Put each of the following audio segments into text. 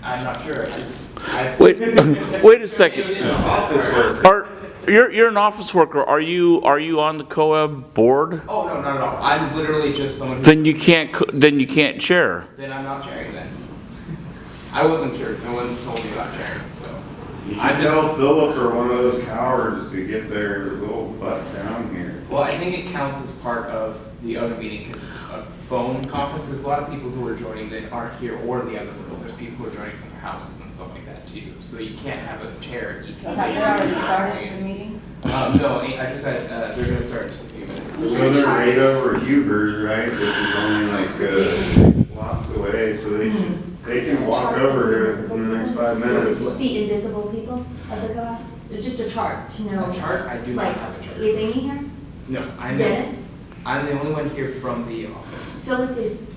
I'm not sure. Wait a second. You're an office worker. Are you on the COAB board? Oh, no, not at all. I'm literally just someone who... Then you can't chair. Then I'm not chairing then. I wasn't sure. No one told me about chairing, so... You should tell Philip or one of those cowards to get their little butt down here. Well, I think it counts as part of the other meeting because it's a phone conference. There's a lot of people who are joining that aren't here or in the other room. There's people who are joining from their houses and stuff like that too. So you can't have a chair. So have you already started the meeting? No, I just had, they're going to start in just a few minutes. So they're right over Huber's, right? This is only like blocks away, so they can walk over here in the next 5 minutes. The invisible people of the COAB? It's just a chart to know. A chart? I do not have a chart. Is Amy here? No, Dennis? I'm the only one here from the office. Philip is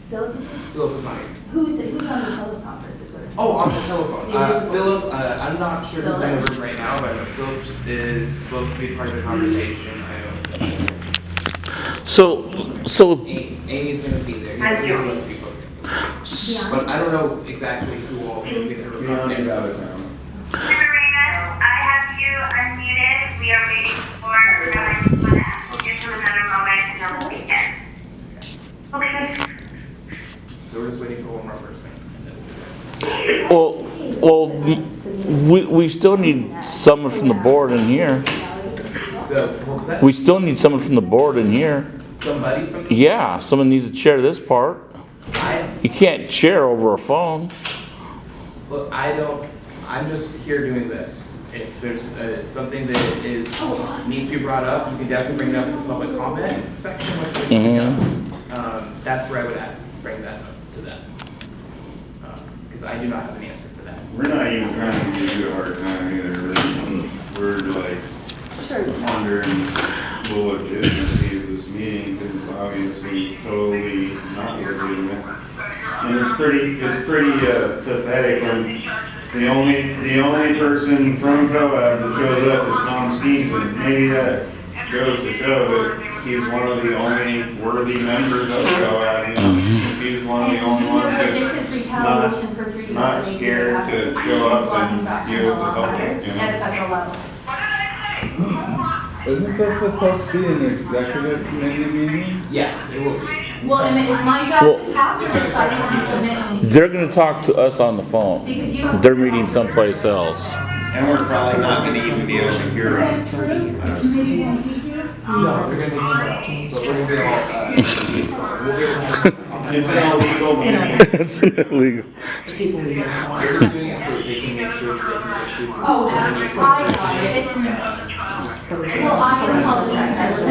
here? Philip is not here. Who's on the teleconference is what it is? Oh, on the telephone. Invisible. Philip, I'm not sure who's in the room right now, but I know Philip is supposed to be part of the conversation. I know. So Amy's going to be there. He's supposed to be focused. But I don't know exactly who all is going to be there. Beyond's out of town. Marina, I have you unmuted. We are waiting for We'll give him another moment and then we'll begin. Okay. So we're just waiting for one more person. well, we still need someone from the board in here. What was that? We still need someone from the board in here. Somebody from... Yeah, someone needs to chair this part. You can't chair over a phone. Well, I'm just here doing this. If there's something that needs to be brought up, you can definitely bring it up in the public comment section. That's where I would bring that up to them. Because I do not have an answer for that. We're not even trying to give you a hard time either. We're like wondering the legitimacy of this meeting because it's obviously totally not legitimate. And it's pretty pathetic when the only person from COAB that shows up is Tom Stevenson. Maybe that goes to show that he's one of the only worthy members of COAB. You know, if he's one of the only ones that's not scared to show up and deal with the public. You know? At a federal level. Isn't this supposed to be an executive committee meeting? Yes, it will be. Well, and it's my job to talk or decide if you submit. They're going to talk to us on the phone. They're meeting someplace else. And we're probably not going to even be able to hear them. No, they're going to be somewhere else. But we're going to be It's an illegal meeting. It's illegal. They're just doing it so that they can make sure that they can get through. Oh, absolutely. I got it. Well, I apologize. I was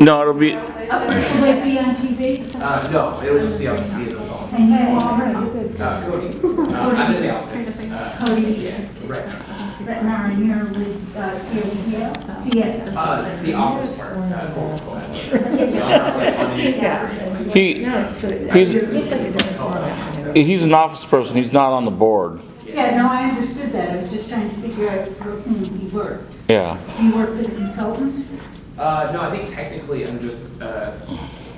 No, it'll be. Will it be on TV? No, it'll just be on via the phone. And you already did. Cody. I'm in the office. Cody. Yeah, right now. But now you're with CF. The office part. He's an office person. He's not on the board. Yeah, no, I understood that. I was just trying to figure out for whom you worked. Yeah. Do you work for the consultant? No, I think technically I'm just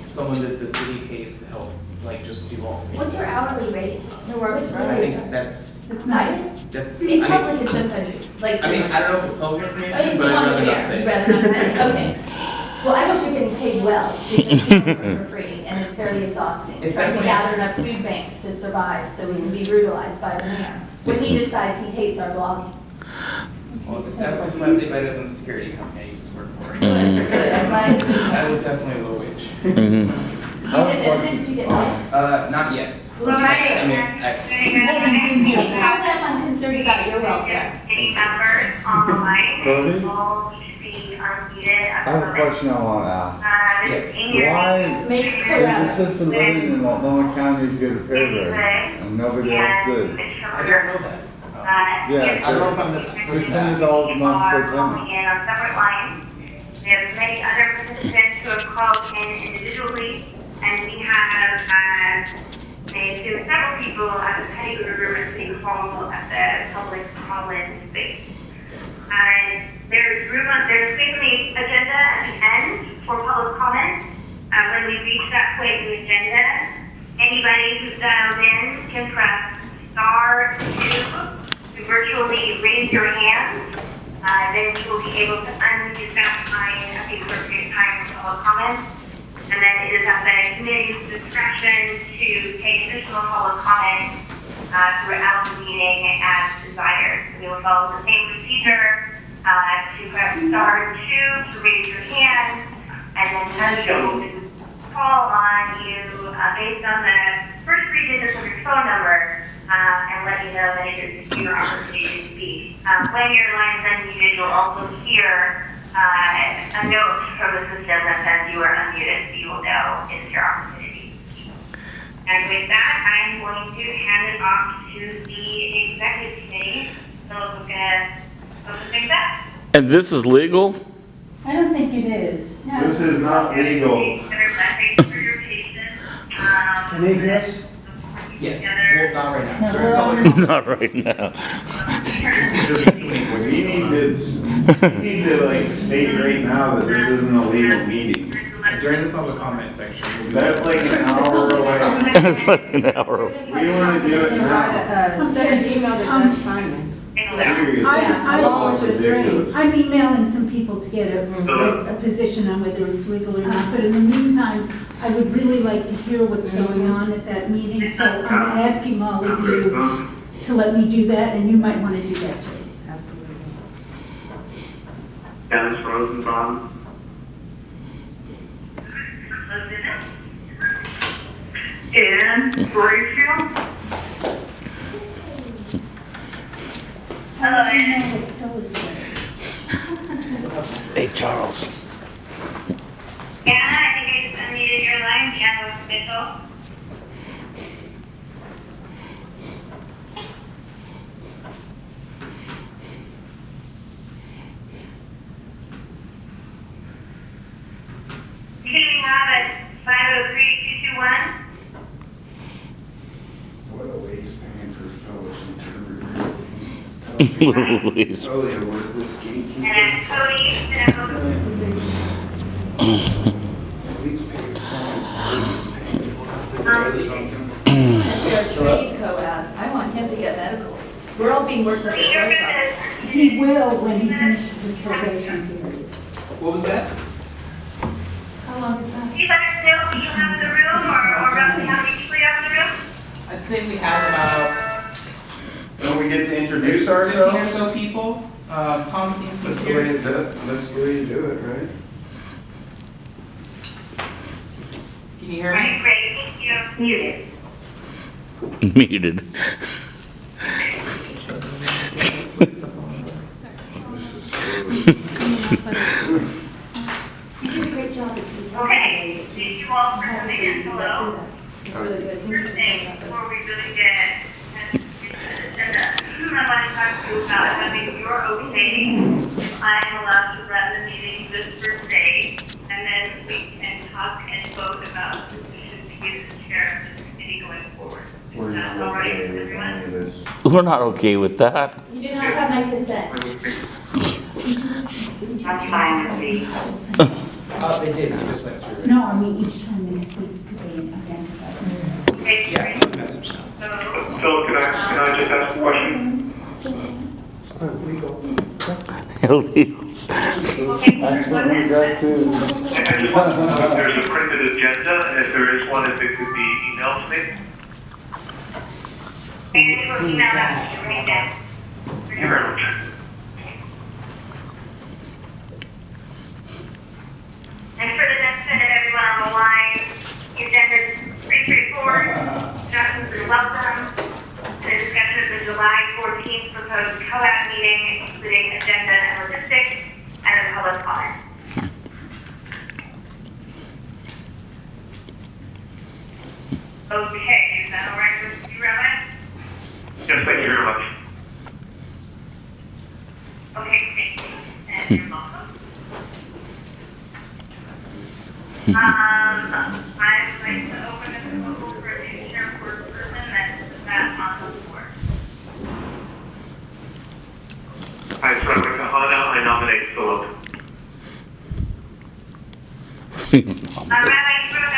someone that the city pays to help, like, just do all. What's your hourly rate? The work I think that's. It's not. That's. It's public in some countries. Like, I mean, I don't know if it's public Oh, information, you but I'd want to rather not share. say. You'd rather not say. Okay. Well, I hope you're getting paid well because we work for free and it's very exhausting. It's Trying to definitely- gather enough food banks to survive so we can be brutalized by the mayor when he decides he hates our blogging. Well, it's definitely slightly better than the security company I used to work for. Good. I'm glad you- That was definitely a low wage. Do you get benefits? Do you get health? Not yet. Well, I mean, Hey, tell them I'm concerned about your welfare. City members on the line. Cody? All should be unmuted at I have a the question I want to ask. Yes. Why Make is correct. assistant living in Multnomah County get a pay raise and nobody else did? I don't know that. Yeah, I don't know if I'm the $600 a month for a tenant. In on separate lines. We have many other participants who have called in individually, and we have several people at the Pettigrew Room at City Hall at the public call-in space. And there's space on the agenda at the end for public comment. When when we reach that point in the agenda, anybody who's dialed in can press star 2 to virtually raise your hand. Then you will be able to unmute that line at the appropriate time for public comment. And then it is at the committee's discretion to take additional public comment throughout the meeting as desired. We will follow the same procedure to press star 2 to raise your hand, and then we will call on you based on the first 3 digits of your phone number and let you know that it is your opportunity to speak. When your line is unmuted, you'll also hear a note from the system that says you are unmuted, so you will know it's your opportunity. And with that, I'm going to hand it off to the executive committee. Philip is going to open things up. And this is legal? I don't think it is. No. This is not legal. Thanks for your patience. Can they hear us? Yes, well, not right now. No, During we're public on- Not right now. We need to like state right now that this isn't a legal meeting. During the public comment section. we'll be- That's like an hour away. It's like an hour. We wanna do it now. Send an email to Doug Simon. Seriously, I- it's ridiculous. I'm emailing some people to get a position on whether it's legal or not, but in the meantime, I would really like to hear what's going on at that meeting, so I'm asking all of you to let me do that, and you might want to do that too. Absolutely. Dennis Rosenbaum. And Rayfield. Hello, Ann. Hey, Charles. Anna, I think I just unmuted your line. Anna Mitchell. Queuing up at 503-221. What a waste paying for fellows interpreters. Totally a worthless gatekeeper. And Cody, At least pay for something. That's our trade COAB. I want him to get medical. We're all being worked on this workshop. He will when he finishes his probation period. What was that? How long is that? Do you let us know who you have in the room or roughly how many people you have in the room? I'd say we have about Don't we get to introduce 15 or ourselves? so people. Tom Stevenson's That's the way, here. that's the way you do it, right? Can you hear me? Right, great, thank you. Muted. Muted. You did a great job at speaking. Okay, thank you all for coming in. Hello. It's really good. Thank you First for thing, saying that. before we really get into the agenda, I want to talk to you about having your okay. I'm allowed to run the meeting this Thursday, and then we can talk and vote about who should be the chair of this committee going forward. We're Is that not all right okay with with any everyone? of this. We're not okay with that. You do not have my consent. That's fine with me. They did, we just went through it. No, I mean, each time they speak, they identify themselves. Okay, Yeah, great. message now. So, Phil, can I just ask a question? Illegal. okay, go We ahead. got to. I just want to know if there's a printed agenda, and if there is one, if it could be emailed to me? And we'll email that to you right then. Thank you very much. And for the benefit of everyone on the line, the agenda is pretty straightforward. Instructions are welcome. The discussion of the July 14th proposed COAB meeting, including agenda and logistics, and a public comment. Okay, is that all right with you, Rabbi? Yes, thank you very much. Okay, thank you. And you're welcome. I'd like to open the proposal for a new chairperson that's on the board. Hi, so I'd like to I nominate Philip. Rabbi, you wrote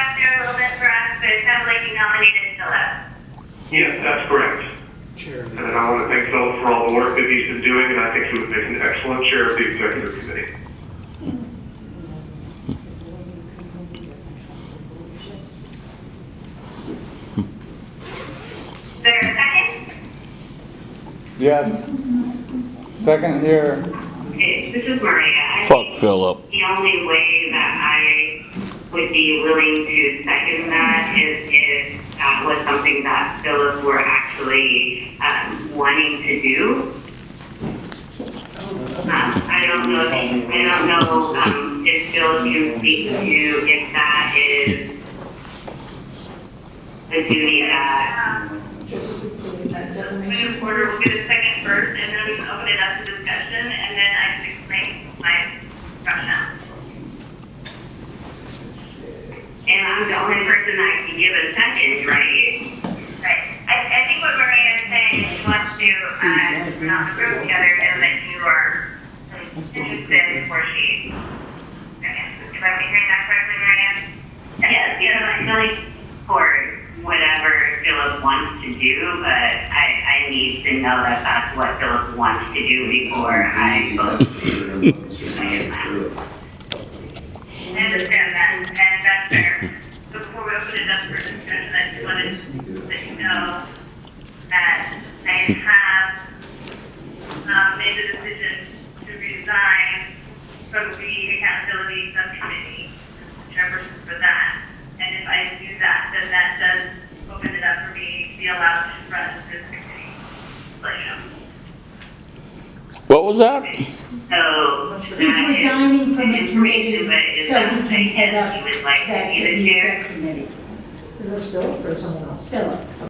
Yes, that's correct. And I want to thank Philip for all the work that he's been doing, and I think he would make an excellent chair of the executive committee. Is there a second? Yes. Second here. Okay, this is Maria. I Fuck think Philip. the only way that I would be willing to second that is if that was something that Philip were actually wanting to do. I don't know if Philip can speak to if that is a duty that. Defamation. Order, we'll get a second first, and then we can open it up to discussion, and then I can explain my rationale. And I'm the only person that can give a second, right? Right. I think what Maria is saying is she wants to, not the group together, and that you are interested before she, if I'm hearing that correctly, Maria? Yes, I'm really for whatever Philip wants to do, but I need to know that that's what Philip wants to do before I vote. I understand that, and that's fair. Before we open it up for discussion, I just wanted to let you know that I have made the decision to resign from the accountability subcommittee, chairperson for that. And if I do that, then that does open it up for me to be allowed to run this committee. Let you know. What was that? So. He's resigning from the committee but is so he that can head up you would like to that, be the the chair? exec committee. Is this Philip or someone else? Philip.